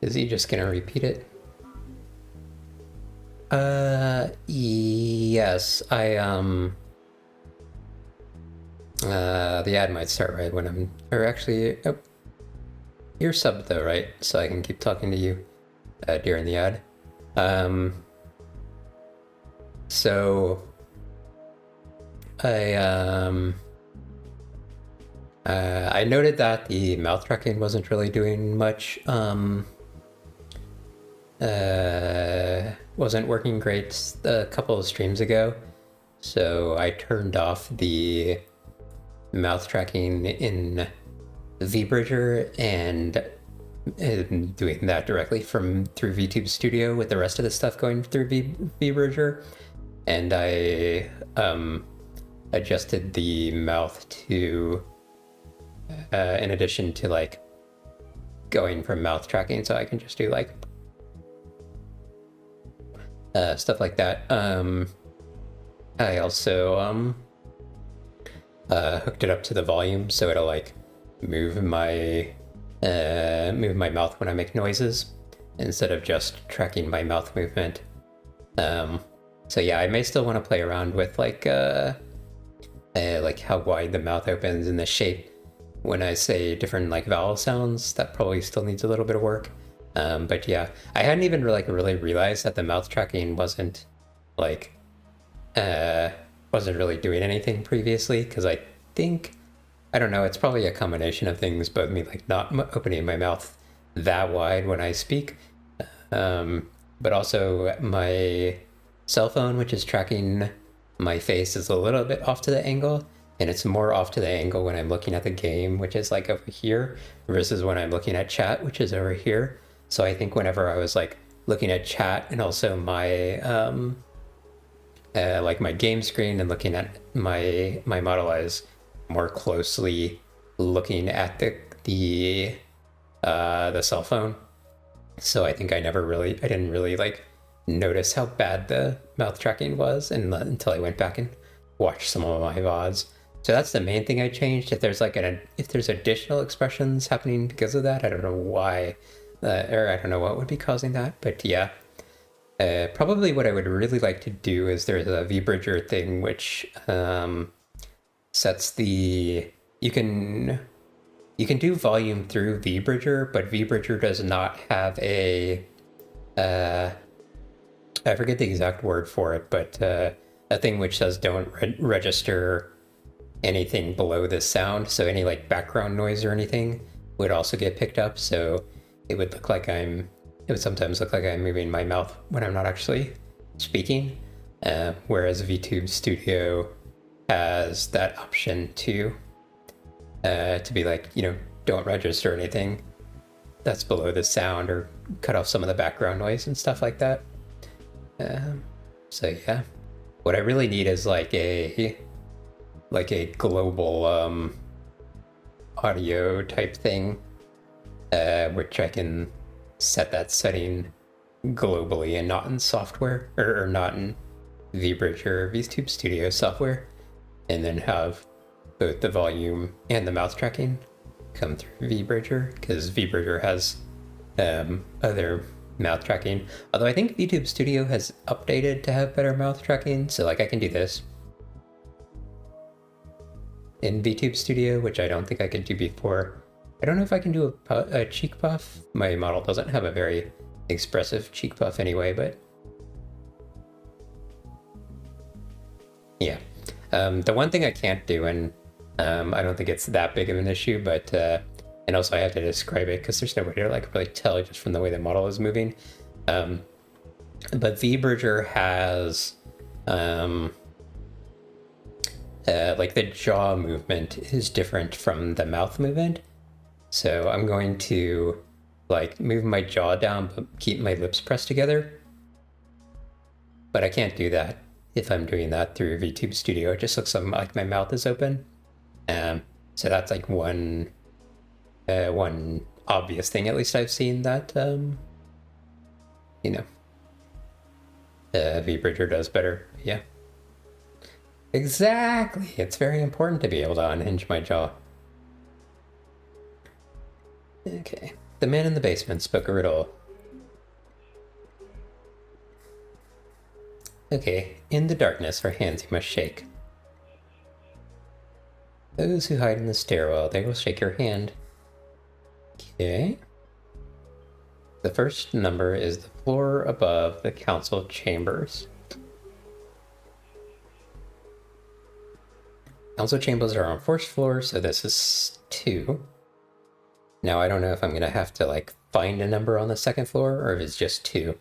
Is he just gonna repeat it? Yes, the ad might start right when I'm, or actually, oh, you're subbed though, right? So I can keep talking to you during the ad. So I noted that the mouth tracking wasn't really doing much. Wasn't working great a couple of streams ago, so I turned off the mouth tracking in VBridger and doing that directly through VTube Studio with the rest of the stuff going through VBridger. And I adjusted the mouth to, in addition to like going from mouth tracking, so I can just do like stuff like that. I also hooked it up to the volume so it'll like move my mouth when I make noises instead of just tracking my mouth movement. So yeah, I may still want to play around with like how wide the mouth opens and the shape when I say different like vowel sounds. That probably still needs a little bit of work. But yeah, I hadn't even really realized that the mouth tracking wasn't really doing anything previously, because I think, I don't know, it's probably a combination of things, but me like not opening my mouth that wide when I speak, but also my cell phone, which is tracking my face, is a little bit off to the angle, and it's more off to the angle when I'm looking at the game, which is like over here, versus when I'm looking at chat, which is over here. So I think whenever I was like looking at chat and also my like my game screen and looking at my model, I was more closely looking at the cell phone. So I think I didn't really like notice how bad the mouth tracking was until I went back and watched some of my VODs. So that's the main thing I changed. If there's like if there's additional expressions happening because of that, I don't know why, or I don't know what would be causing that. But yeah, probably what I would really like to do is there's a VBridger thing which sets the, you can do volume through VBridger, but VBridger does not have a I forget the exact word for it, but a thing which says don't register anything below this sound. So any like background noise or anything would also get picked up. So it would sometimes look like I'm moving my mouth when I'm not actually speaking. Whereas VTube Studio has that option to be like, don't register anything that's below the sound, or cut off some of the background noise and stuff like that. So yeah, what I really need is like a global audio type thing, which I can set that setting globally and not in software, or not in VBridge or VTube Studio software, and then have both the volume and the mouth tracking come through VBridger, because VBridger has other mouth tracking. Although I think VTube Studio has updated to have better mouth tracking, so like I can do this in VTube Studio, which I don't think I could do before. I don't know if I can do a cheek puff. My model doesn't have a very expressive cheek puff anyway, but yeah. The one thing I can't do, and I don't think it's that big of an issue, but and also I have to describe it because there's no way to like really tell just from the way the model is moving. But VBridger has like the jaw movement is different from the mouth movement. So I'm going to like move my jaw down but keep my lips pressed together. But I can't do that if I'm doing that through VTube Studio. It just looks like my mouth is open. So that's like one obvious thing, at least I've seen, that VBridger does better. Yeah, exactly. It's very important to be able to unhinge my jaw. Okay, The man in the basement spoke a riddle. Okay, in the darkness are hands you must shake. Those who hide in the stairwell, they will shake your hand. Okay. The first number is the floor above the council chambers. Council chambers are on first floor, so this is 2. Now I don't know if I'm gonna have to like find a number on the second floor or if it's just 2.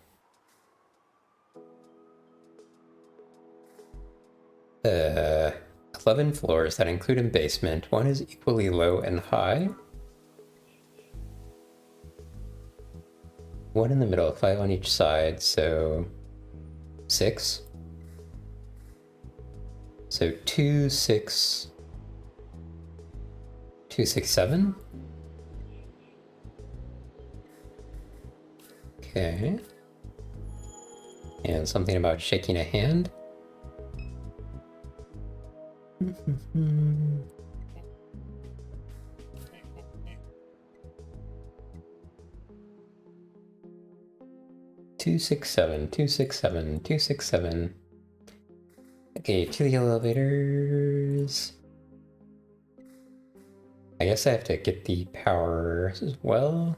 11 floors that include a basement. 1 is equally low and high. 1 in the middle, 5 on each side, so 6. So 2, 6, 2, 6, 7. Okay. And something about shaking a hand. Two, 6, 7, 2, 6, 7, 2, 6, 7. Okay, to the elevators. I guess I have to get the power as well.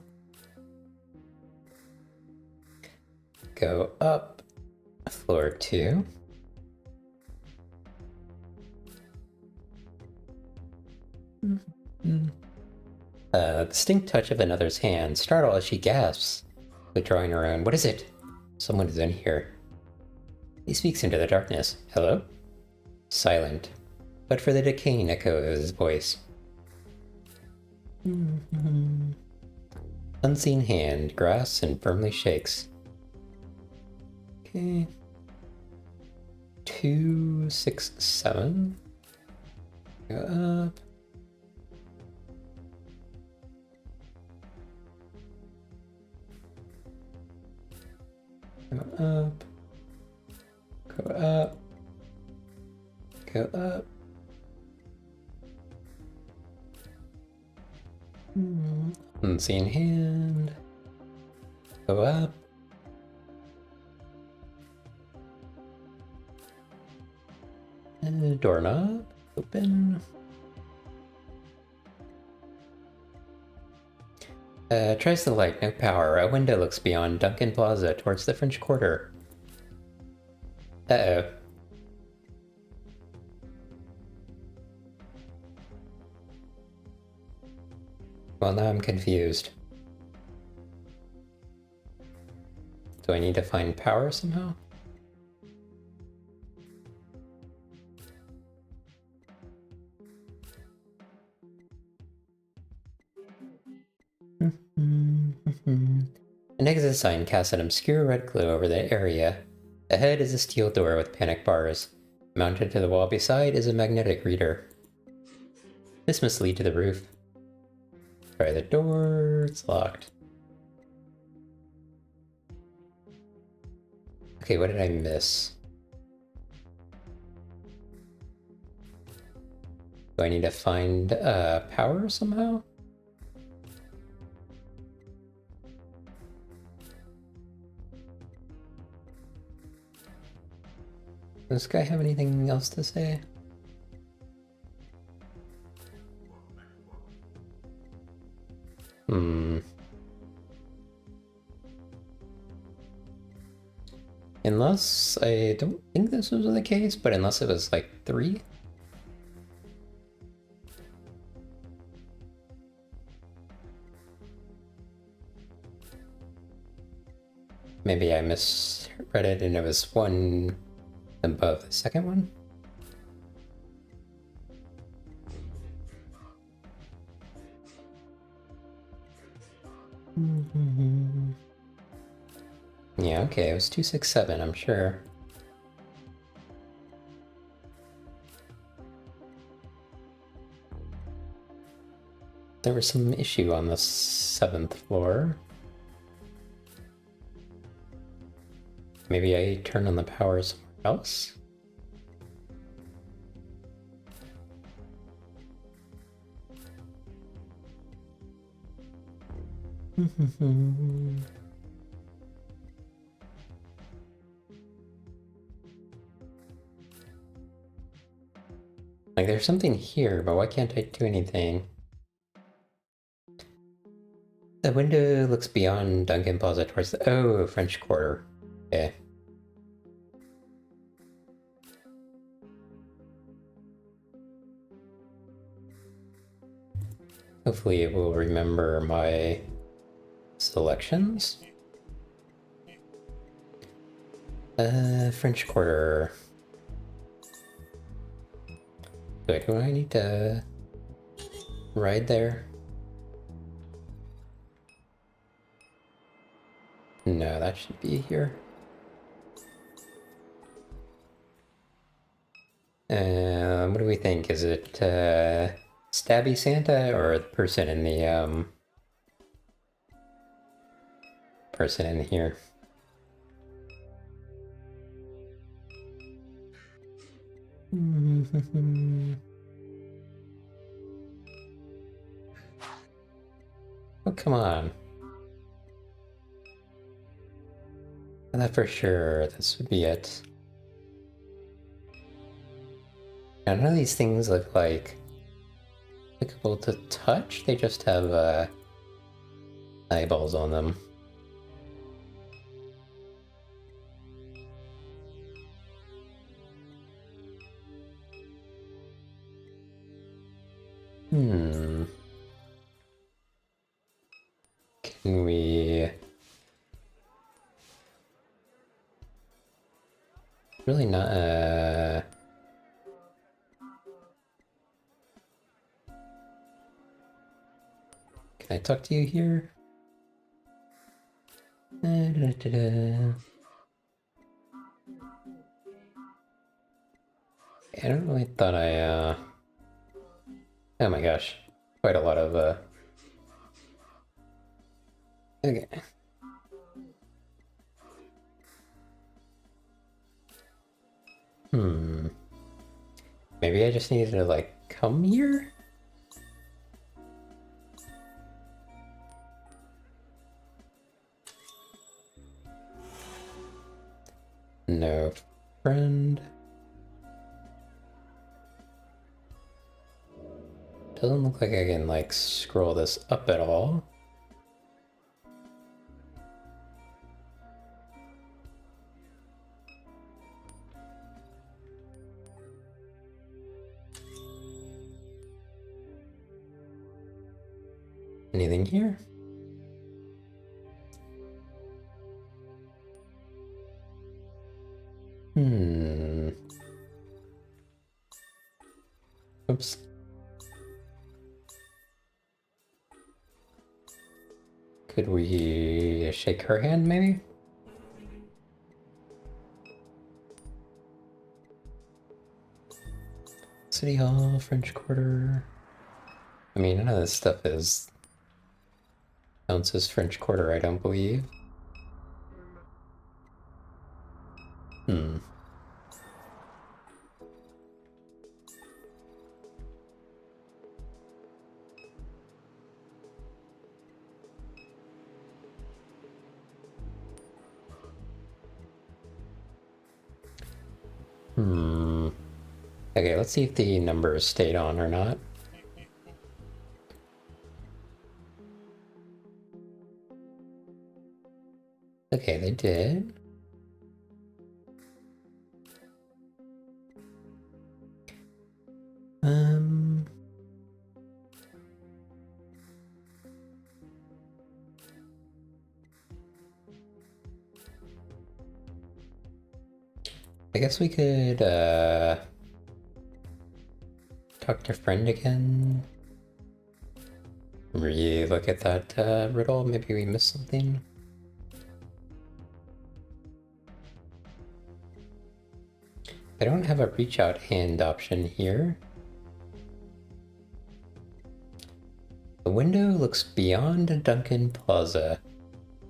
Go up floor 2. The distinct touch of another's hand startle as she gasps, withdrawing her own. What is it? Someone is in here. He speaks into the darkness. Hello? Silent, but for the decaying echo of his voice. Unseen hand grasps and firmly shakes. Okay. 2, 6, 7. Go up. Go up. Go up. Go up. Unseen hand. Go up. And doorknob. Open. Tries the light, no power. A window looks beyond Duncan Plaza towards the French Quarter. Uh-oh. Well, now I'm confused. Do I need to find power somehow? An exit sign casts an obscure red glow over the area. Ahead is a steel door with panic bars. Mounted to the wall beside is a magnetic reader. This must lead to the roof. Try the door, it's locked. Okay, what did I miss? Do I need to find power somehow? Does this guy have anything else to say? Unless, I don't think this was the case, but unless it was like 3? Maybe I misread it and it was 1 above the second one? Yeah, okay, it was 2, 6, 7, I'm sure. There was some issue on the 7th floor. Maybe I turn on the power somewhere else? Like, there's something here, but why can't I do anything? The window looks beyond Duncan Plaza towards the... Oh, French Quarter. Okay. Hopefully it will remember my selections. French Quarter. Wait, do I need to ride there? No, that should be here. What do we think? Is it Stabby Santa or the person in the person in here? Oh, come on. I thought for sure this would be it. Now, none of these things look like applicable to touch. They just have eyeballs on them. Can we... Really not, Can I talk to you here? I don't really thought Oh my gosh. Quite a lot of, Okay. Maybe I just needed to, like, come here? No friend. Doesn't look like I can, like, scroll this up at all. Anything here? Oops. Could we shake her hand, maybe? City Hall, French Quarter. I mean, none of this stuff counts as French Quarter, I don't believe. Okay, let's see if the numbers stayed on or not. Okay, they did. I guess we could, talk to friend again. Re-look at that, riddle. Maybe we missed something. I don't have a reach out hand option here. The window looks beyond Duncan Plaza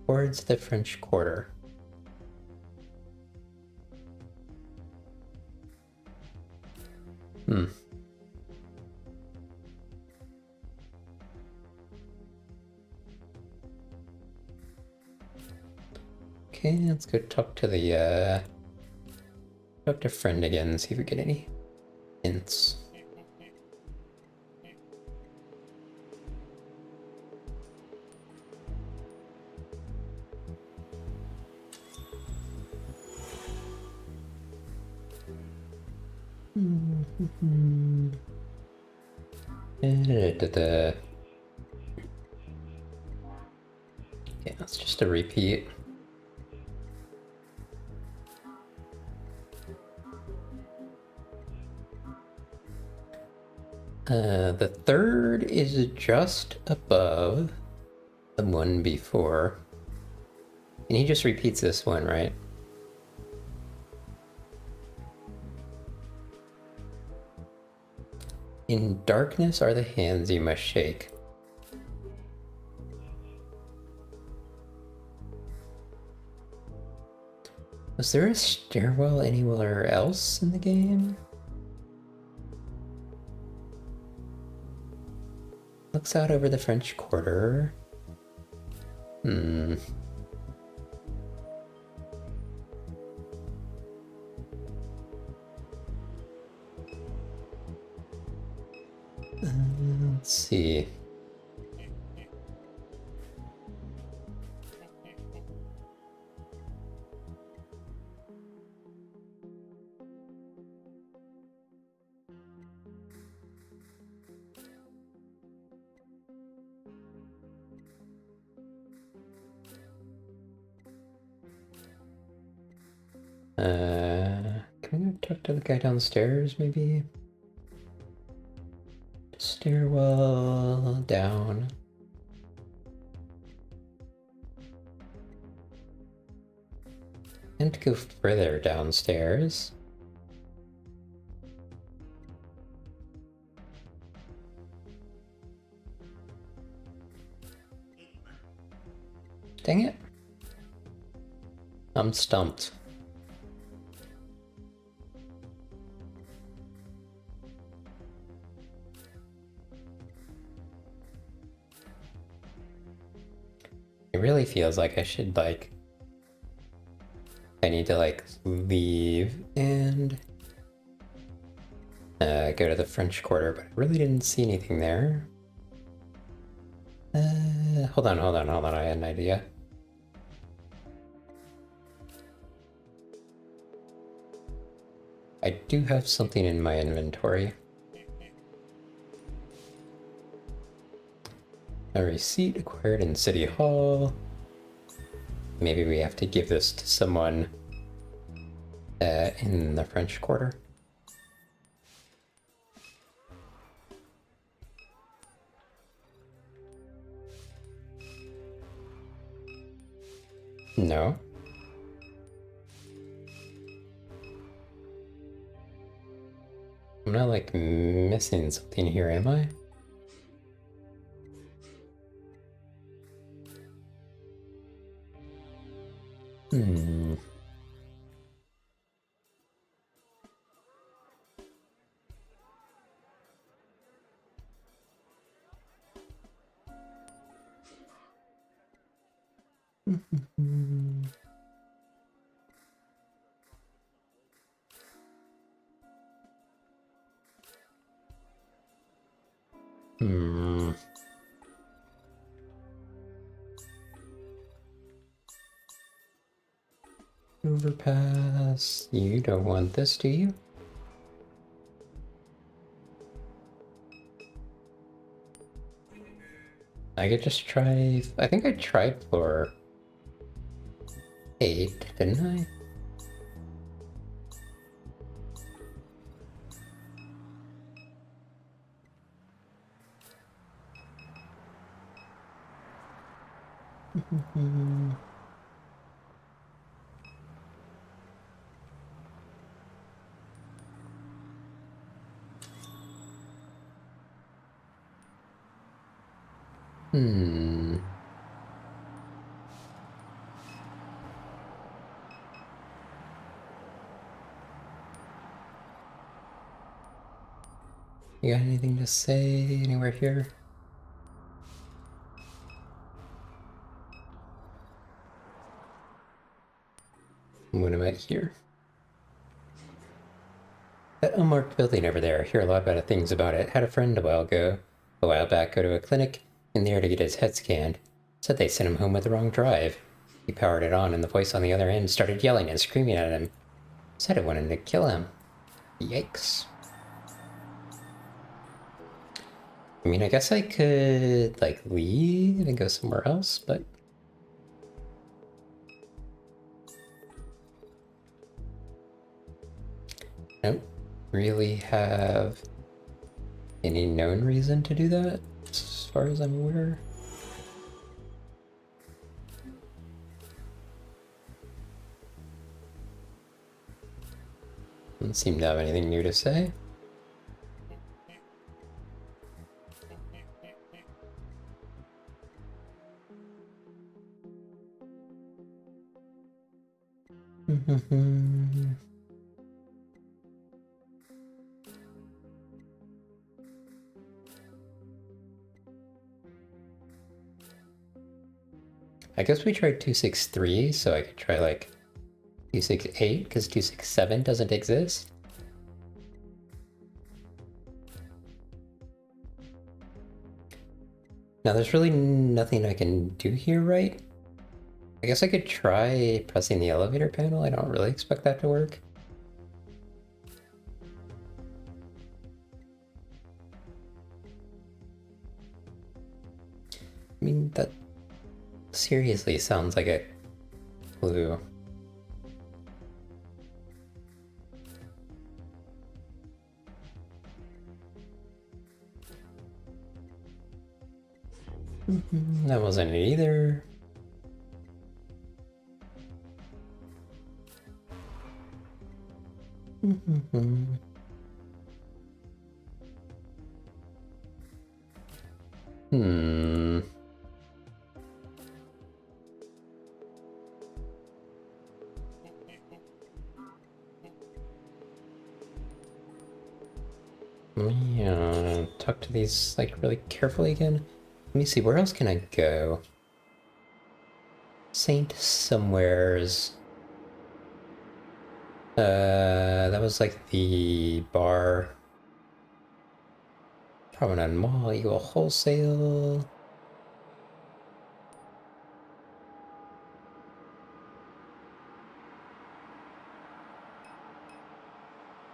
towards the French Quarter. Okay, let's go talk to talk to friend again and see if we get any hints. Yeah, it's just a repeat. The third is just above the one before. And he just repeats this one, right? In darkness are the hands you must shake. Was there a stairwell anywhere else in the game? Looks out over the French Quarter. Let's see. Can we talk to the guy downstairs, maybe? Stairwell down. And to go further downstairs. Dang it. I'm stumped. It really feels like I should, like... I need to, like, leave and... go to the French Quarter, but I really didn't see anything there. Hold on, I had an idea. I do have something in my inventory. A receipt acquired in City Hall. Maybe we have to give this to someone in the French Quarter. No. I'm not, like, missing something here, am I? Overpass. You don't want this, do you? I could just try... I think I tried floor 8, didn't I? You got anything to say anywhere here? What am I here? That unmarked building over there. I hear a lot of things about it. Had a friend a while back, go to a clinic in there to get his head scanned. Said they sent him home with the wrong drive. He powered it on, and the voice on the other end started yelling and screaming at him. Said it wanted to kill him. Yikes. I mean, I guess I could, like, leave and go somewhere else, but... I don't really have any known reason to do that, as far as I'm aware. Doesn't seem to have anything new to say. I guess we tried 263, so I could try like 268, because 267 doesn't exist. Now there's really nothing I can do here, right? I guess I could try pressing the elevator panel. I don't really expect that to work. I mean, that seriously sounds like a clue. That wasn't it either. Let me talk to these like really carefully again. Let me see, where else can I go? Saint Somewheres. That was like the bar. Promenade Mall, Eagle Wholesale.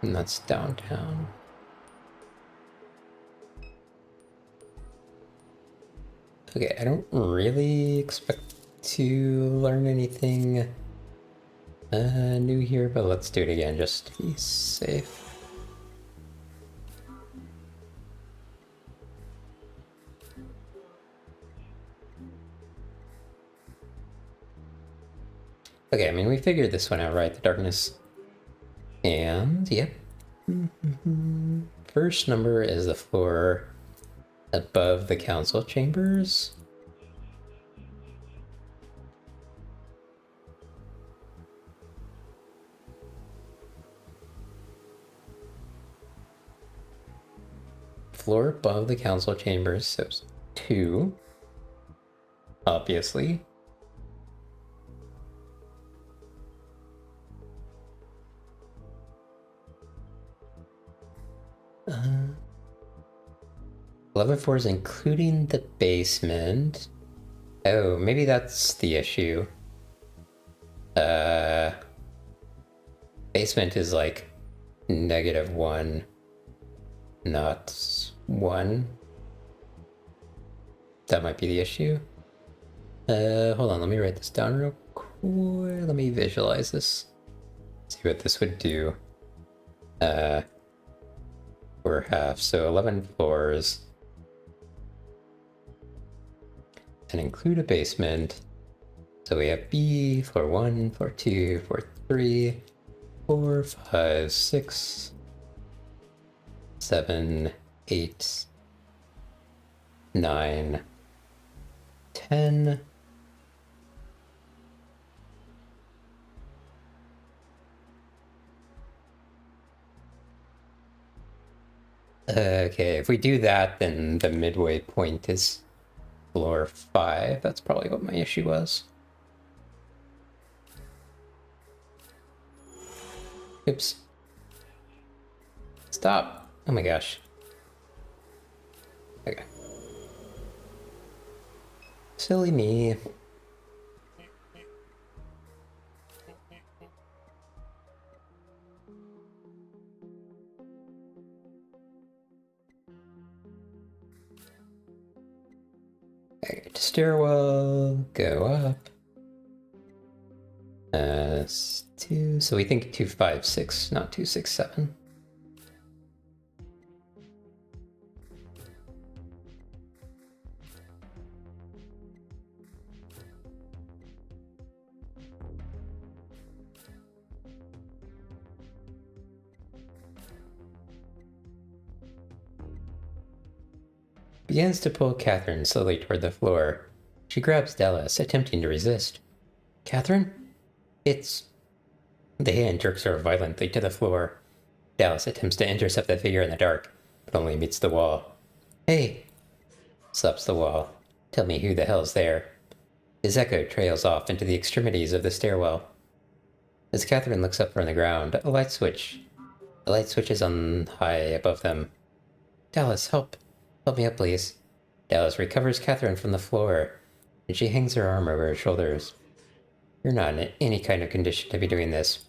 And that's downtown. Okay, I don't really expect to learn anything new here, but let's do it again just to be safe. Okay, I mean, we figured this one out, right? The darkness. And, yep. First number is the floor above the council chambers. Floor above the council chambers, so 2. Obviously. Uh, 11 floors including the basement. Oh, maybe that's the issue. Basement is like -1, not 1. That might be the issue. Hold on, let me write this down real quick. Let me visualize this. See what this would do. For half, so 11 floors. And include a basement. So we have B, floor 1, floor 2, floor 3, 4, 5, 6, 7, 8, 9, 10. Okay, if we do that, then the midway point is floor 5. That's probably what my issue was. Oops. Stop. Oh my gosh. Okay. Silly me. Okay, stairwell, go up. 2, so we think 256, not 267. Begins to pull Catherine slowly toward the floor. She grabs Dallas, attempting to resist. Catherine? It's... The hand jerks her violently to the floor. Dallas attempts to intercept the figure in the dark, but only meets the wall. Hey! Slaps the wall. Tell me who the hell's there. His echo trails off into the extremities of the stairwell. As Catherine looks up from the ground, a light switches on high above them. Dallas, help! Help me up, please. Dallas recovers Catherine from the floor, and she hangs her arm over her shoulders. You're not in any kind of condition to be doing this.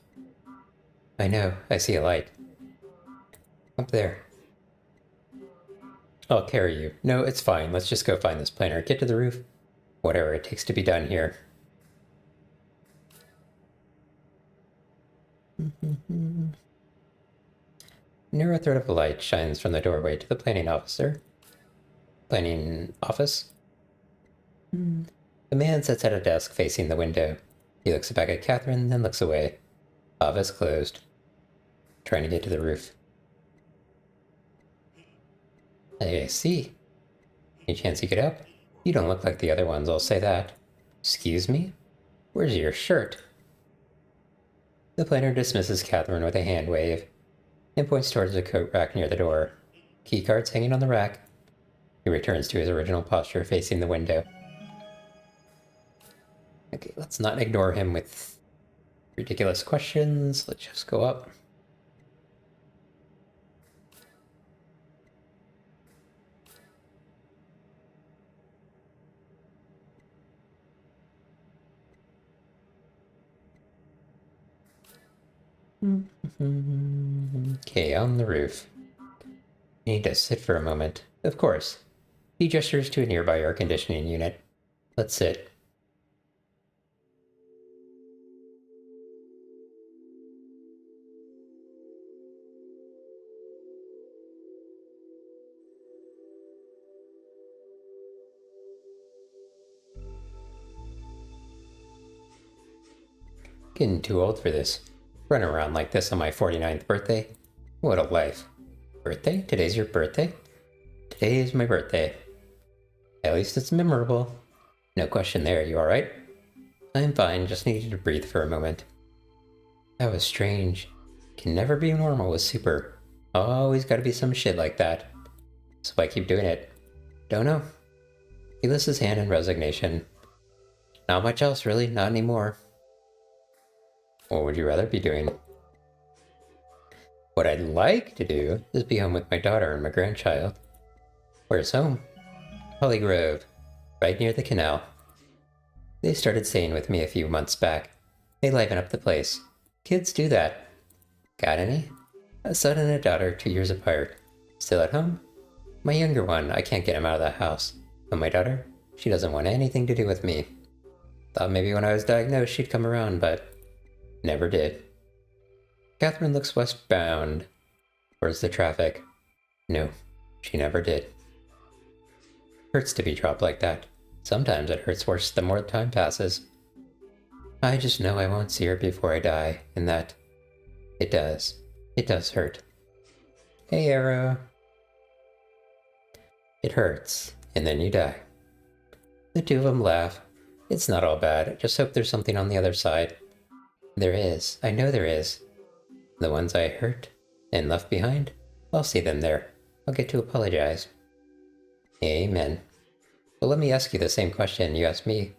I know, I see a light. Up there. I'll carry you. No, it's fine. Let's just go find this planner. Get to the roof. Whatever it takes to be done here. Near a thread of light shines from the doorway to the planning office. The man sits at a desk facing the window. He looks back at Catherine, then looks away. Office closed. Trying to get to the roof. I see. Any chance you get up? You don't look like the other ones, I'll say that. Excuse me? Where's your shirt? The planner dismisses Catherine with a hand wave and points towards a coat rack near the door. Keycards hanging on the rack. He returns to his original posture facing the window. Okay, let's not ignore him with ridiculous questions. Let's just go up. Okay, on the roof. You need to sit for a moment. Of course. He gestures to a nearby air conditioning unit. Let's sit. Getting too old for this. Running around like this on my 49th birthday? What a life. Birthday? Today's your birthday? Today is my birthday. At least it's memorable. No question there, you alright? I'm fine, just needed to breathe for a moment. That was strange. Can never be normal with Super. Always gotta be some shit like that. So I keep doing it. Don't know. He lifts his hand in resignation. Not much else, really, not anymore. What would you rather be doing? What I'd like to do is be home with my daughter and my grandchild. Where's home? Holly Grove, right near the canal. They started staying with me a few months back. They liven up the place. Kids do that. Got any? A son and a daughter, 2 years apart. Still at home? My younger one, I can't get him out of the house. But my daughter, she doesn't want anything to do with me. Thought maybe when I was diagnosed she'd come around, but never did. Catherine looks westbound, towards the traffic. No, she never did. Hurts to be dropped like that. Sometimes it hurts worse the more time passes. I just know I won't see her before I die, and that it does hurt. Hey, Arrow. It hurts, and then you die. The two of them laugh. It's not all bad, just hope there's something on the other side. There is, I know there is. The ones I hurt and left behind, I'll see them there. I'll get to apologize. Amen. But let me ask you the same question you asked me.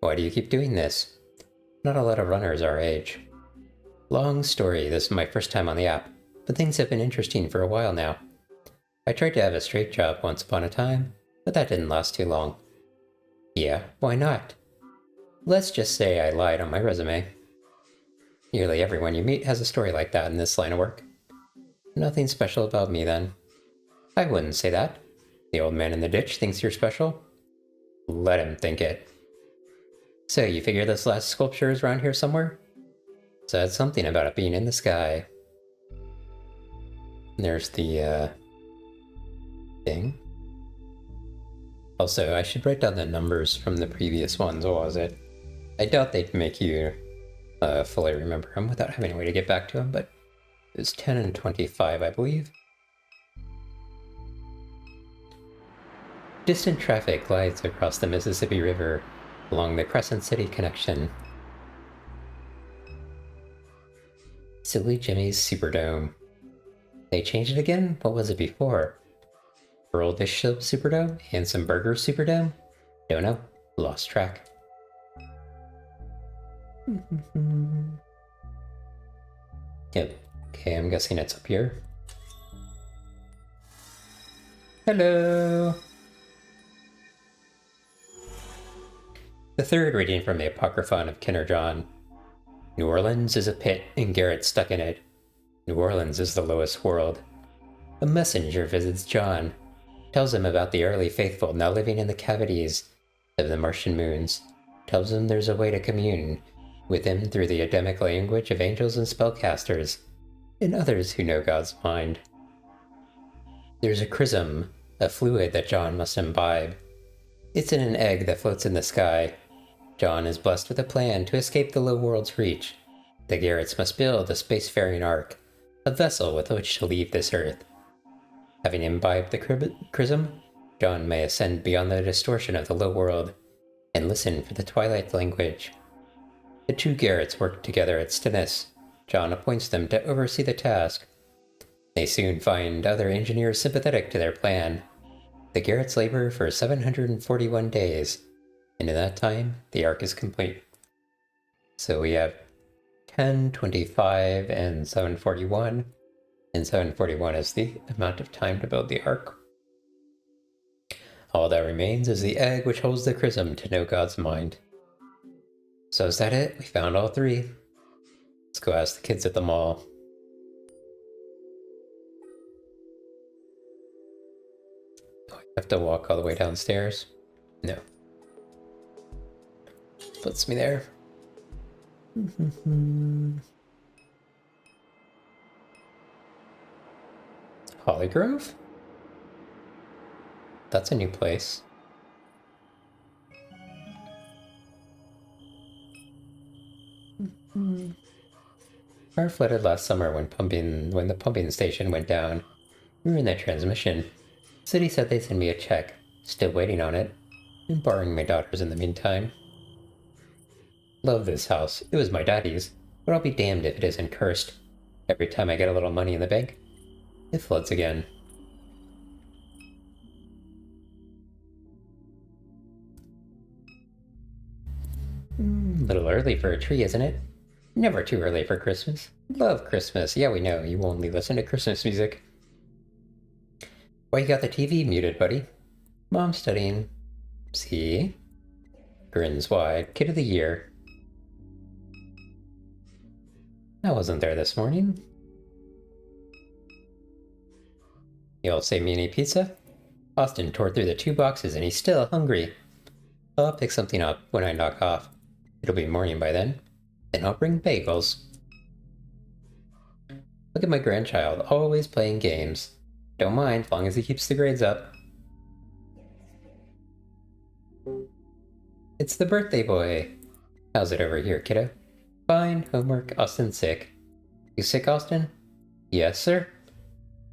Why do you keep doing this? Not a lot of runners our age. Long story, this is my first time on the app, but things have been interesting for a while now. I tried to have a straight job once upon a time, but that didn't last too long. Yeah, why not? Let's just say I lied on my resume. Nearly everyone you meet has a story like that in this line of work. Nothing special about me then. I wouldn't say that. The old man in the ditch thinks you're special. Let him think it. So you figure this last sculpture is around here somewhere? Said something about it being in the sky. There's the, thing. Also, I should write down the numbers from the previous ones, what was it? I doubt they'd make you fully remember them without having a way to get back to them, but it was 10 and 25, I believe. Distant traffic glides across the Mississippi River along the Crescent City connection. Silly Jimmy's Superdome. They changed it again? What was it before? Earl Bishop Superdome? Handsome Burger Superdome? Don't know. Lost track. Yep. Okay, I'm guessing it's up here. Hello! The third reading from the Apocryphon of Kenner-John. New Orleans is a pit, and Garrett's stuck in it. New Orleans is the lowest world. A messenger visits John, tells him about the early faithful now living in the cavities of the Martian moons, tells him there's a way to commune with him through the Adamic language of angels and spellcasters, and others who know God's mind. There's a chrism, a fluid that John must imbibe. It's in an egg that floats in the sky. John is blessed with a plan to escape the low world's reach. The Garretts must build a spacefaring ark, a vessel with which to leave this earth. Having imbibed the chrism, John may ascend beyond the distortion of the low world and listen for the twilight language. The two Garretts work together at Stennis. John appoints them to oversee the task. They soon find other engineers sympathetic to their plan. The Garretts labor for 741 days, and in that time, the arc is complete. So we have 10, 25, and 741, and 741 is the amount of time to build the arc. All that remains is the egg which holds the chrism to know God's mind. So is that it? We found all three. Let's go ask the kids at the mall. Do I have to walk all the way downstairs? No. Puts me there. Hollygrove? That's a new place. Car flooded last summer when the pumping station went down. We were in that transmission. City said they'd send me a check. Still waiting on it. And borrowing my daughters in the meantime. Love this house. It was my daddy's, but I'll be damned if it isn't cursed. Every time I get a little money in the bank, it floods again. A little early for a tree, isn't it? Never too early for Christmas. Love Christmas. Yeah, we know. You only listen to Christmas music. Why you got the TV muted, buddy? Mom's studying. See? Grins wide. Kid of the year. I wasn't there this morning. You'll save me any pizza? Austin tore through the 2 boxes and he's still hungry. I'll pick something up when I knock off. It'll be morning by then. Then I'll bring bagels. Look at my grandchild, always playing games. Don't mind, as long as he keeps the grades up. It's the birthday boy. How's it over here, kiddo? Fine, homework, Austin's sick. You sick, Austin? Yes, sir.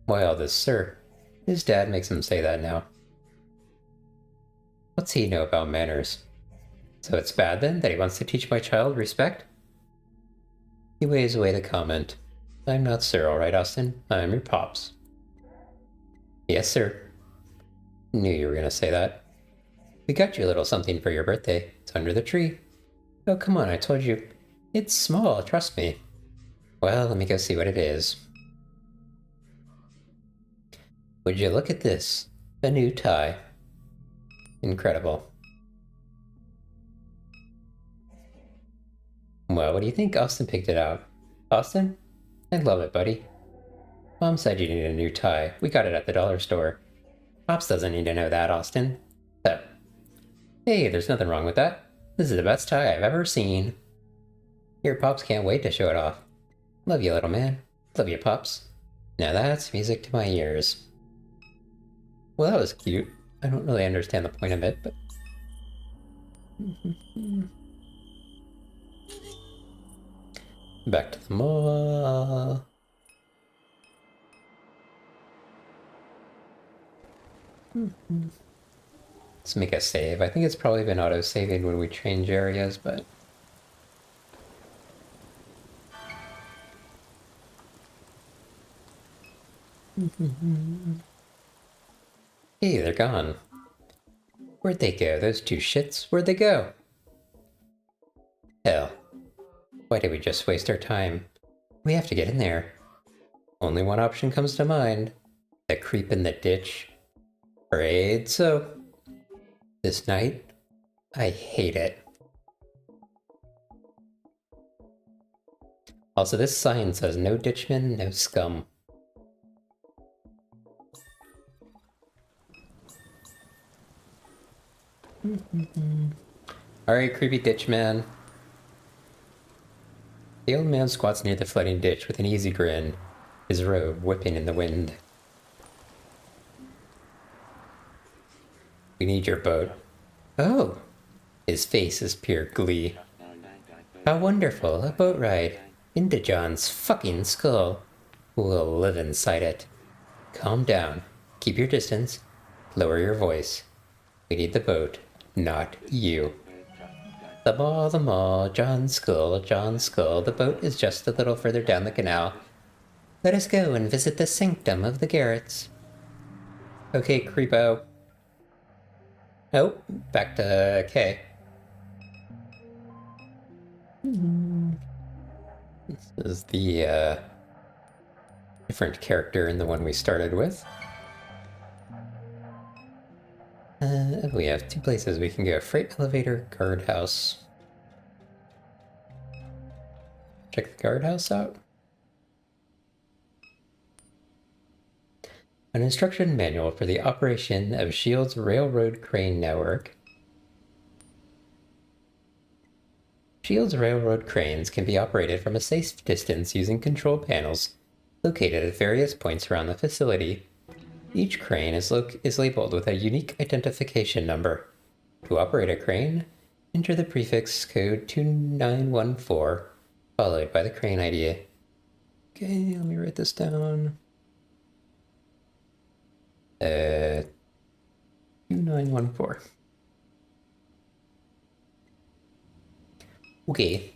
Why all this, sir? His dad makes him say that now. What's he know about manners? So it's bad then that he wants to teach my child respect? He waves away the comment. I'm not sir, all right, Austin. I'm your pops. Yes, sir. Knew you were going to say that. We got you a little something for your birthday. It's under the tree. Oh, come on, I told you. It's small, trust me. Well, let me go see what it is. Would you look at this? A new tie. Incredible. Well, what do you think? Austin picked it out. Austin? I love it, buddy. Mom said you needed a new tie. We got it at the dollar store. Pops doesn't need to know that, Austin. So, hey, there's nothing wrong with that. This is the best tie I've ever seen. Your Pops can't wait to show it off. Love you, little man. Love you, Pops. Now that's music to my ears. Well, that was cute. I don't really understand the point of it, but... Back to the mall. Let's make a save. I think it's probably been auto-saving when we change areas, but... Hey, they're gone. Where'd they go? Those two shits? Where'd they go? Hell. Why did we just waste our time? We have to get in there. Only one option comes to mind. The creep in the ditch. Afraid so. This night, I hate it. Also, this sign says no ditchmen, no scum. Alright, creepy ditch man. The old man squats near the floating ditch with an easy grin, his robe whipping in the wind. We need your boat. Oh! His face is pure glee. How wonderful, a boat ride. Into John's fucking skull. We'll live inside it. Calm down. Keep your distance. Lower your voice. We need the boat, not you. The mall, John's skull, the boat is just a little further down the canal. Let us go and visit the sanctum of the Garrets. Okay, creepo. Oh, back to K. This is the, different character in the one we started with. We have two places we can go. Freight elevator, guardhouse. Check the guardhouse out. An instruction manual for the operation of S.H.I.E.L.D.'s railroad crane network. S.H.I.E.L.D.'s railroad cranes can be operated from a safe distance using control panels located at various points around the facility. Each crane is labeled with a unique identification number. To operate a crane, enter the prefix code 2914, followed by the crane ID. Okay, let me write this down. 2914. Okay.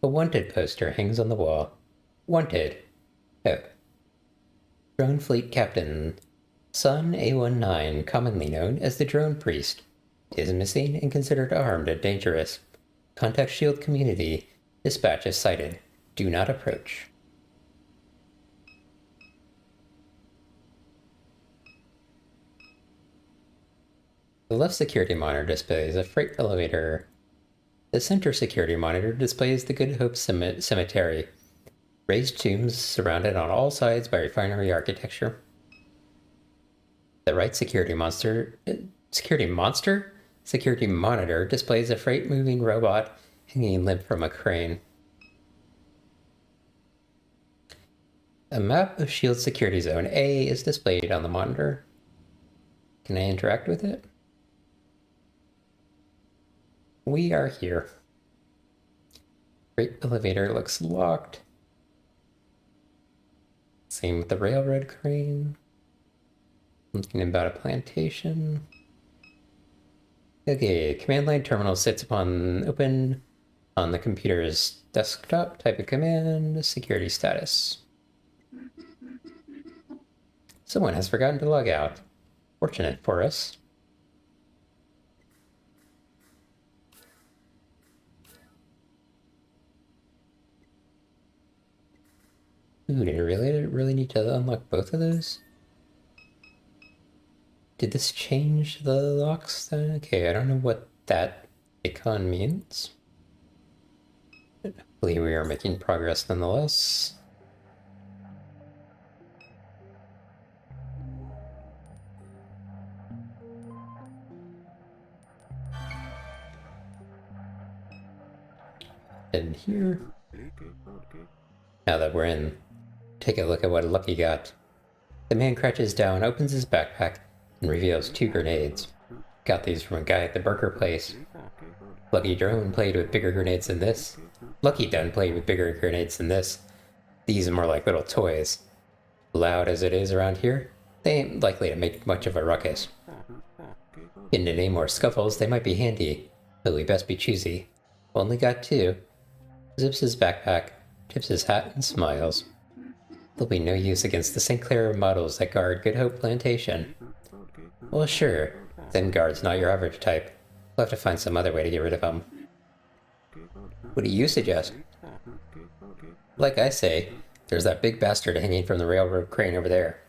A wanted poster hangs on the wall. Wanted. Oh. Drone Fleet Captain Sun A19, commonly known as the Drone Priest, is missing and considered armed and dangerous. Contact S.H.I.E.L.D. community. Dispatch is cited. Do not approach. The left security monitor displays a freight elevator. The center security monitor displays the Good Hope Cemetery. Raised tombs surrounded on all sides by refinery architecture. The right security monitor displays a freight moving robot hanging limp from a crane. A map of S.H.I.E.L.D. Security Zone A is displayed on the monitor. Can I interact with it? We are here. Freight elevator looks locked. Same with the railroad crane. Something about a plantation. Okay, command line terminal sits open on the computer's desktop. Type a command, security status. Someone has forgotten to log out. Fortunate for us. Ooh, did I really need to unlock both of those? Did this change the locks then? Okay, I don't know what that icon means. Hopefully we are making progress nonetheless. And here. Now that we're in, take a look at what Lucky got. The man crouches down, opens his backpack, and reveals 2 grenades. Got these from a guy at the burger place. Lucky Drone played with bigger grenades than this. Lucky Dunn played with bigger grenades than this. These are more like little toys. Loud as it is around here, they ain't likely to make much of a ruckus. Getting in any more scuffles, they might be handy, but we best be choosy. Only got 2. Zips his backpack, tips his hat, and smiles. There'll be no use against the St. Clair models that guard Good Hope Plantation. Well, sure, them guards not your average type. We'll have to find some other way to get rid of them. What do you suggest? Like I say, there's that big bastard hanging from the railroad crane over there.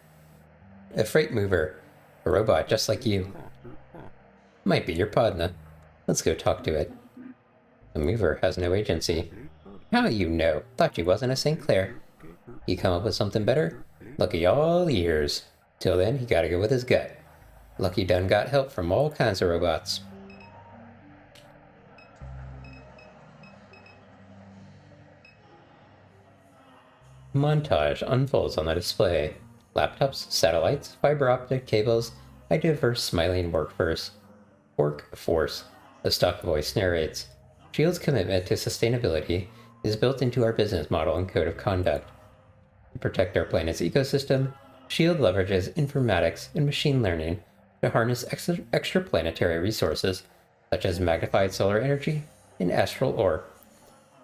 A freight mover. A robot just like you. Might be your podna. Let's go talk to it. The mover has no agency. How you know? Thought you wasn't a St. Clair. You come up with something better? Lucky all ears. Till then, he gotta go with his gut. Lucky done got help from all kinds of robots. Montage unfolds on the display. Laptops, satellites, fiber optic cables, a diverse smiling workforce. A stock voice narrates. Shield's commitment to sustainability is built into our business model and code of conduct. To protect our planet's ecosystem, Shield leverages informatics and machine learning to harness extraplanetary resources such as magnified solar energy and astral ore.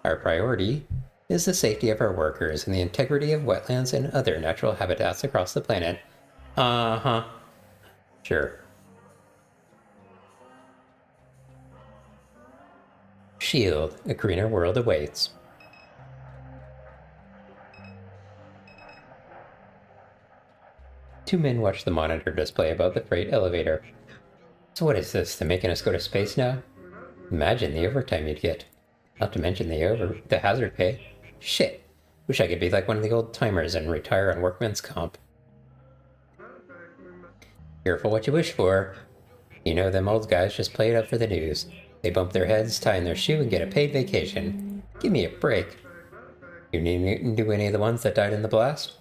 Our priority is the safety of our workers and the integrity of wetlands and other natural habitats across the planet. Uh-huh. Sure. Shield, a greener world awaits. Two men watch the monitor display above the freight elevator. So what is this, they're making us go to space now? Imagine the overtime you'd get. Not to mention the hazard pay. Shit. Wish I could be like one of the old timers and retire on workman's comp. Careful what you wish for. You know them old guys just play it up for the news. They bump their heads, tie in their shoe, and get a paid vacation. Give me a break. You knew any of the ones that died in the blast?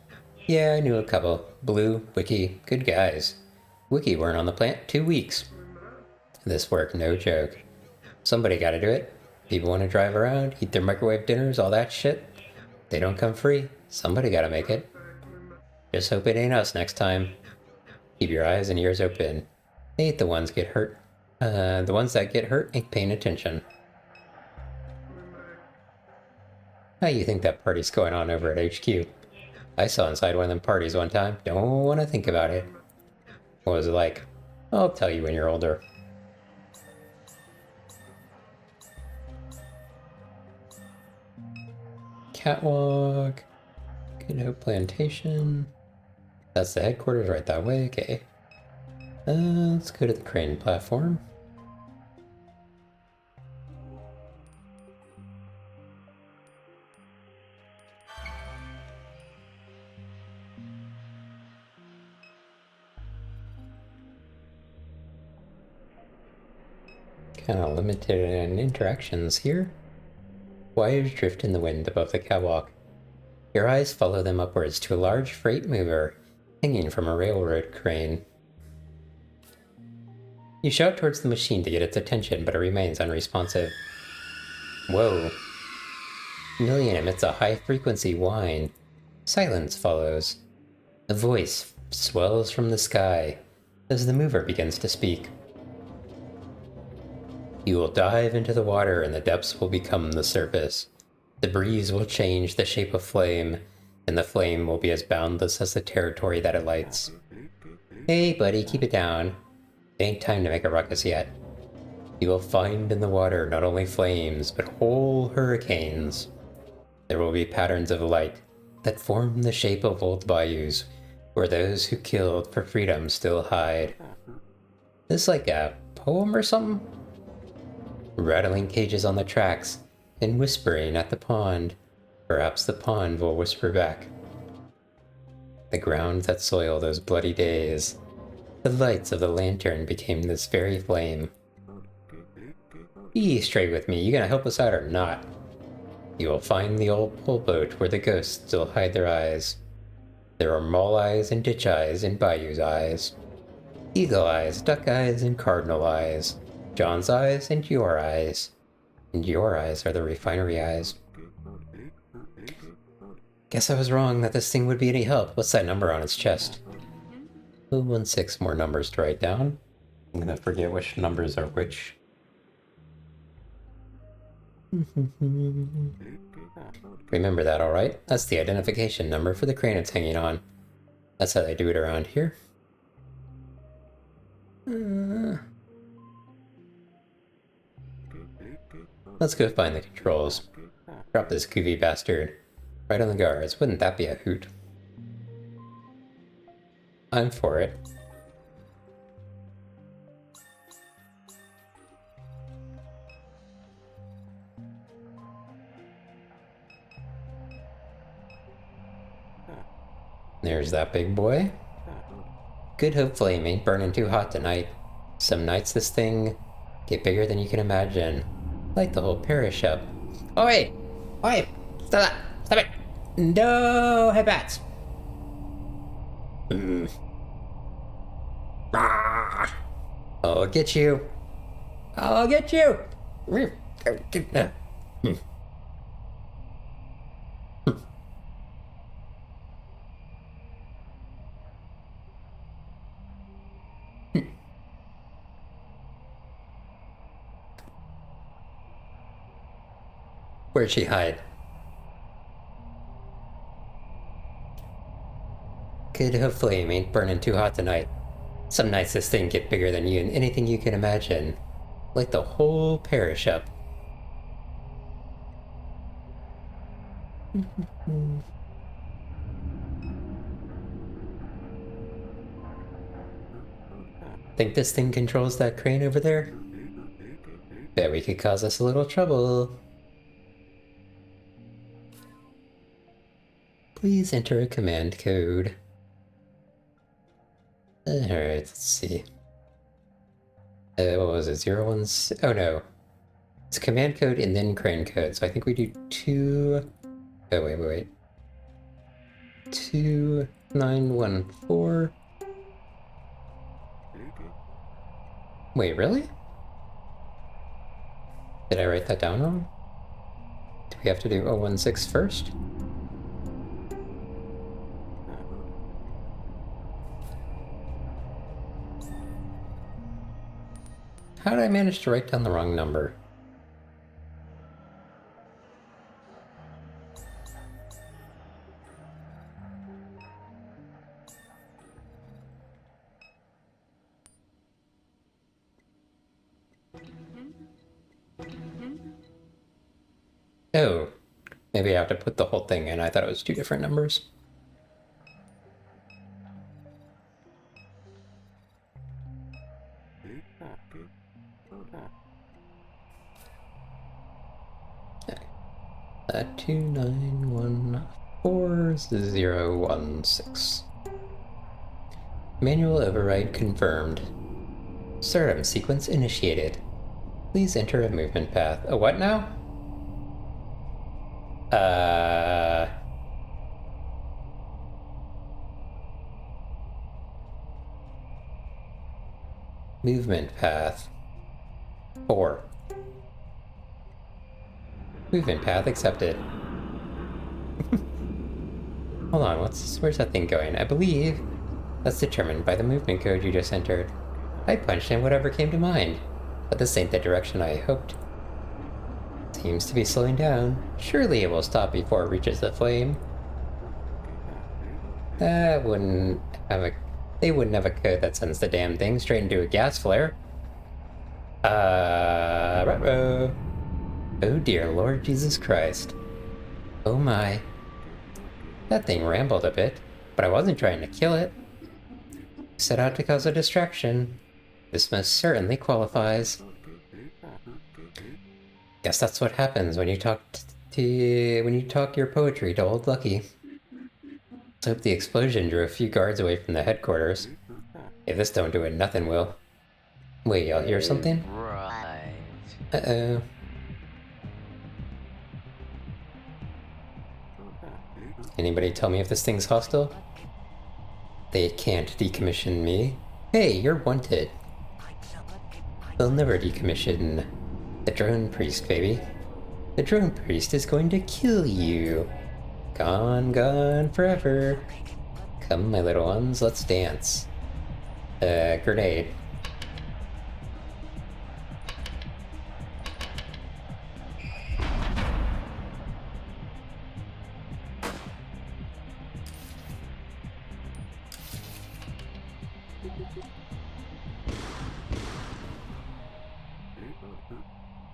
Yeah, I knew a couple. Blue, Wiki, good guys. Wiki weren't on the plant 2 weeks. This work, no joke. Somebody gotta do it. People want to drive around, eat their microwave dinners, all that shit. They don't come free. Somebody gotta make it. Just hope it ain't us next time. Keep your eyes and ears open. They ain't the ones get hurt. The ones that get hurt ain't paying attention. How you think that party's going on over at HQ? I saw inside one of them parties one time. Don't want to think about it. What was it like? I'll tell you when you're older. Catwalk. Good Hope Plantation. That's the headquarters right that way. Okay. Let's go to the crane platform. Kind of limited in interactions here. Wires drift in the wind above the catwalk. Your eyes follow them upwards to a large freight mover hanging from a railroad crane. You shout towards the machine to get its attention, but it remains unresponsive. Whoa. Million emits a high-frequency whine. Silence follows. A voice swells from the sky as the mover begins to speak. You will dive into the water and the depths will become the surface. The breeze will change the shape of flame, and the flame will be as boundless as the territory that it lights. Hey, buddy, keep it down. It ain't time to make a ruckus yet. You will find in the water not only flames, but whole hurricanes. There will be patterns of light, that form the shape of old bayous, where those who killed for freedom still hide. This like a poem or something? Rattling cages on the tracks and whispering at the pond. Perhaps the pond will whisper back. The ground that soil those bloody days. The lights of the lantern became this very flame. Be straight with me, you gonna help us out or not? You will find the old pole boat where the ghosts still hide their eyes. There are mole eyes and ditch eyes and bayou's eyes. Eagle eyes, duck eyes, and cardinal eyes. John's eyes and your eyes. And your eyes are the refinery eyes. Guess I was wrong that this thing would be any help. What's that number on its chest? 016 more numbers to write down. I'm gonna forget which numbers are which. Remember that, alright? That's the identification number for the crane it's hanging on. That's how they do it around here. Let's go find the controls. Drop this goofy bastard. Right on the guards. Wouldn't that be a hoot? I'm for it. There's that big boy. Good hope flame ain't burning too hot tonight. Some nights this thing get bigger than you can imagine. Light the whole parish up. Oi! Oi! Stop that! Stop it! No headbats! I'll get you! I'll get you! Where'd she hide? Good hope flame ain't burning too hot tonight. Some nights this thing get bigger than you and anything you can imagine. Light the whole parish up. Think this thing controls that crane over there? Bet we could cause us a little trouble. Please enter a command code. Alright, let's see. What was it? 01... Oh no. It's command code and then crane code. So I think we do 2... Oh, wait. 2914. Wait, really? Did I write that down wrong? Do we have to do 016 first? How did I manage to write down the wrong number? Oh, maybe I have to put the whole thing in. I thought it was 2 different numbers. Okay. 2914016. Manual override confirmed. Startup sequence initiated. Please enter a movement path. A what now? Movement path. 4. Movement path accepted. Hold on, where's that thing going? I believe that's determined by the movement code you just entered. I punched in whatever came to mind, but this ain't the direction I hoped. Seems to be slowing down. Surely it will stop before it reaches the flame. They wouldn't have a code that sends the damn thing straight into a gas flare. Ruh-roh. Oh dear Lord Jesus Christ. Oh my. That thing rambled a bit, but I wasn't trying to kill it. Set out to cause a distraction. This most certainly qualifies. Guess that's what happens when you talk your poetry to Old Lucky. Let's hope the explosion drew a few guards away from the headquarters. If this don't do it, nothing will. Wait, y'all hear something? Right. Uh-oh. Anybody tell me if this thing's hostile? They can't decommission me. Hey, you're wanted. They'll never decommission the drone priest, baby. The drone priest is going to kill you. Gone, gone forever. Come, my little ones, let's dance. Grenade.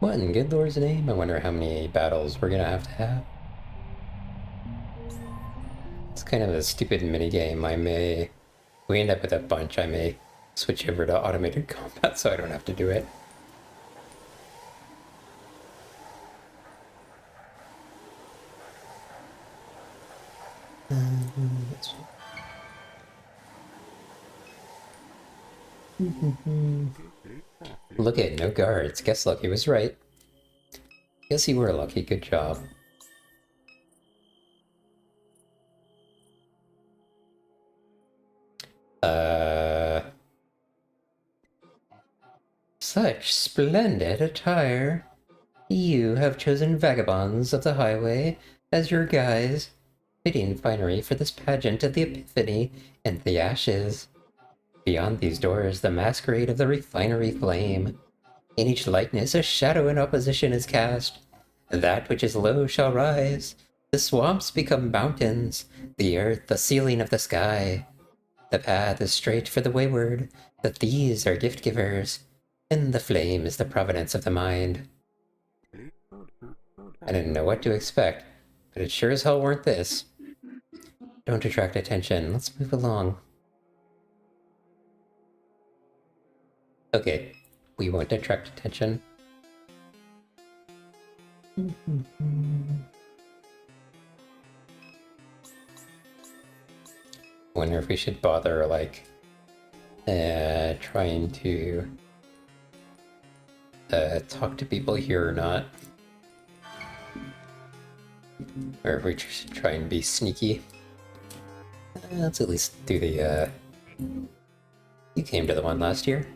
What in good Lord's name? I wonder how many battles we're gonna have to have. It's kind of a stupid minigame. We end up with a bunch, I may switch over to automated combat so I don't have to do it. Look at no guards. Guess Lucky was right. Guess you were lucky. Good job. Such splendid attire. You have chosen vagabonds of the highway as your guise. Fitting finery for this pageant of the Epiphany and the ashes. Beyond these doors, the masquerade of the refinery flame. In each likeness, a shadow in opposition is cast. That which is low shall rise. The swamps become mountains, the earth the ceiling of the sky. The path is straight for the wayward, that these are gift givers, and the flame is the providence of the mind. I didn't know what to expect, but it sure as hell weren't this. Don't attract attention, let's move along. Okay, we won't attract attention. Wonder if we should bother, like, trying to talk to people here or not. Or if we should try and be sneaky. Let's at least do the, You came to the one last year?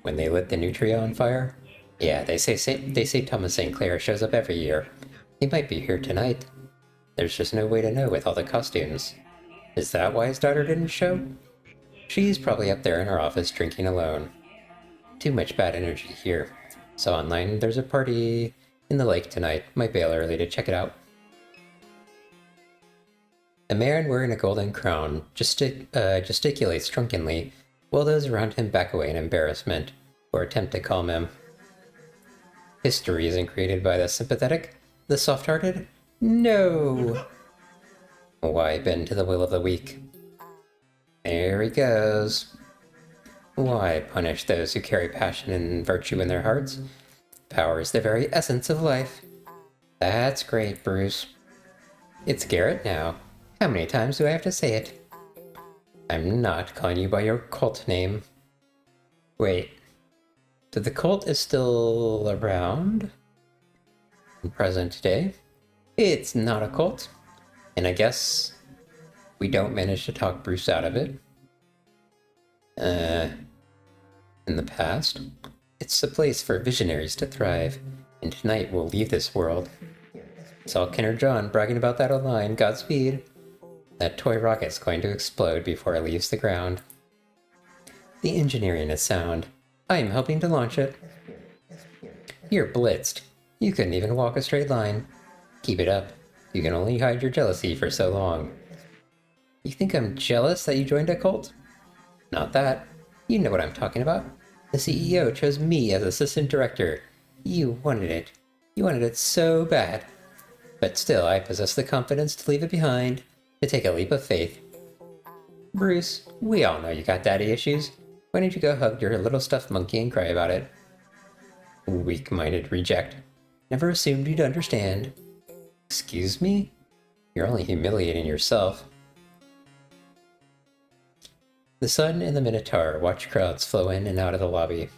When they lit the Nutria on fire? Yeah, they say Thomas St. Clair shows up every year. He might be here tonight. There's just no way to know with all the costumes. Is that why his daughter didn't show? She's probably up there in her office drinking alone. Too much bad energy here. Saw online there's a party in the lake tonight. Might bail early to check it out. A man wearing a golden crown gesticulates drunkenly, while those around him back away in embarrassment, or attempt to calm him. History isn't created by the sympathetic, the soft-hearted? No! Why bend to the will of the weak? There he goes. Why punish those who carry passion and virtue in their hearts? Power is the very essence of life. That's great, Bruce. It's Garrett now. How many times do I have to say it? I'm not calling you by your cult name. Wait. So the cult is still around? In present day? It's not a cult. And I guess we don't manage to talk Bruce out of it. In the past, it's a place for visionaries to thrive, and tonight we'll leave this world. Saw Kenner John bragging about that online. Godspeed. That toy rocket's going to explode before it leaves the ground. The engineering is sound. I am helping to launch it. You're blitzed. You couldn't even walk a straight line. Keep it up. You can only hide your jealousy for so long. You think I'm jealous that you joined a cult? Not that. You know what I'm talking about. The CEO chose me as assistant director. You wanted it. You wanted it so bad. But still, I possess the confidence to leave it behind. to take a leap of faith. Bruce, we all know you got daddy issues. Why don't you go hug your little stuffed monkey and cry about it? Weak-minded reject. Never assumed you'd understand. Excuse me? You're only humiliating yourself. The Sun and the Minotaur watch crowds flow in and out of the lobby.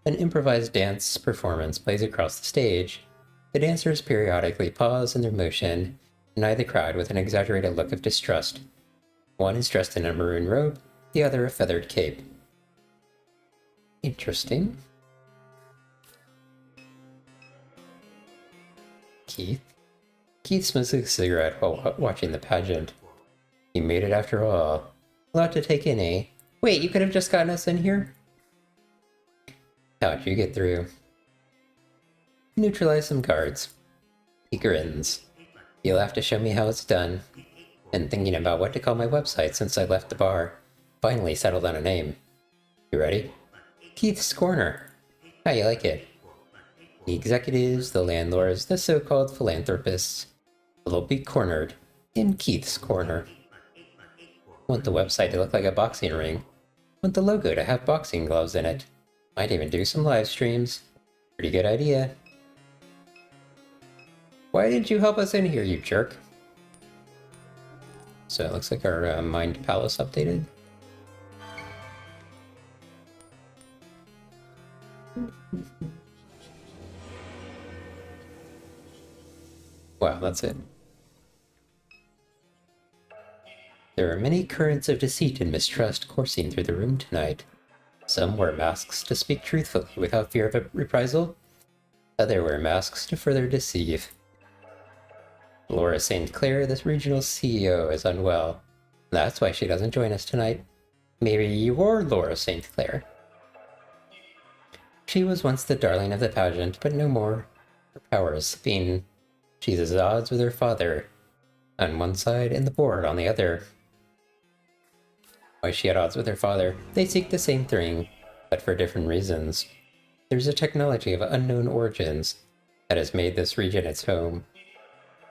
An improvised dance performance plays across the stage. The dancers periodically pause in their motion and eye the crowd with an exaggerated look of distrust. One is dressed in a maroon robe, the other a feathered cape. Interesting. Keith? Keith smokes a cigarette while watching the pageant. You made it after all. A lot to take in, eh? Wait, you could have just gotten us in here? How'd you get through? Neutralize some guards. He grins. You'll have to show me how it's done. Been thinking about what to call my website since I left the bar. Finally settled on a name. You ready? Keith's Corner. How you like it? The executives, the landlords, the so-called philanthropists will be cornered in Keith's Corner. Want the website to look like a boxing ring. Want the logo to have boxing gloves in it. Might even do some live streams. Pretty good idea. Why didn't you help us in here, you jerk? So it looks like our Mind Palace updated. Wow, that's it. There are many currents of deceit and mistrust coursing through the room tonight. Some wear masks to speak truthfully without fear of a reprisal. Others wear masks to further deceive. Laura St. Clair, this regional CEO, is unwell. That's why she doesn't join us tonight. Maybe you're Laura St. Clair. She was once the darling of the pageant, but no more. Her power is slipping. She's at odds with her father on one side and the board on the other. Why is she at odds with her father? They seek the same thing, but for different reasons. There's a technology of unknown origins that has made this region its home.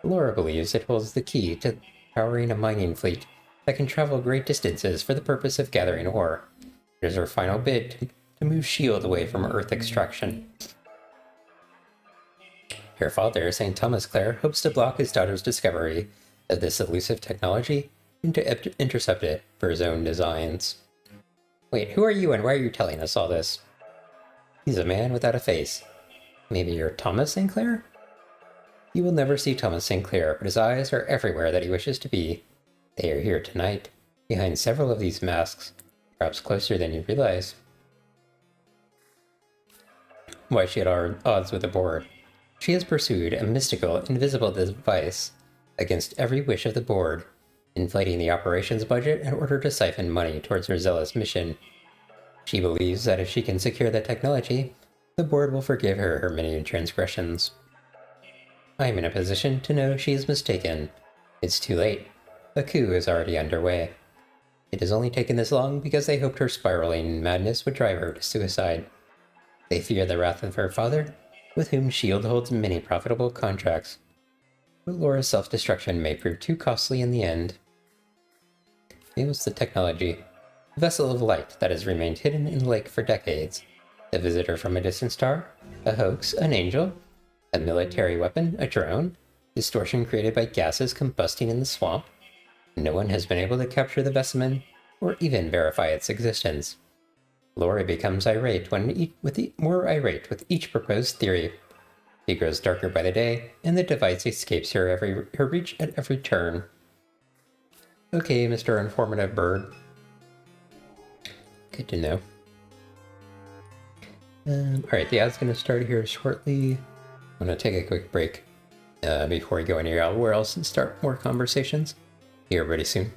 Laura believes it holds the key to powering a mining fleet that can travel great distances for the purpose of gathering ore. It is her final bid to move S.H.I.E.L.D. away from Earth extraction. Her father, St. Thomas Clare, hopes to block his daughter's discovery of this elusive technology and to intercept it for his own designs. Wait, who are you and why are you telling us all this? He's a man without a face. Maybe you're Thomas St. Clair? You will never see Thomas St. Clair, but his eyes are everywhere that he wishes to be. They are here tonight, behind several of these masks, perhaps closer than you realize. Why is she at odds with the board? She has pursued a mystical, invisible device against every wish of the board, inflating the operations budget in order to siphon money towards her zealous mission. She believes that if she can secure the technology, the board will forgive her her many transgressions. I am in a position to know she is mistaken. It's too late. A coup is already underway. It has only taken this long because they hoped her spiraling madness would drive her to suicide. They fear the wrath of her father, with whom S.H.I.E.L.D. holds many profitable contracts. But Laura's self-destruction may prove too costly in the end. It was the technology, a vessel of light that has remained hidden in the lake for decades. A visitor from a distant star, a hoax, an angel, a military weapon, a drone, distortion created by gases combusting in the swamp. No one has been able to capture the specimen or even verify its existence. Laura becomes irate more irate with each proposed theory. She grows darker by the day, and the device escapes her reach at every turn. Okay, Mr. Informative Bird. Good to know. Alright, the ad's going to start here shortly. I'm going to take a quick break before we go anywhere else and start more conversations. See everybody soon.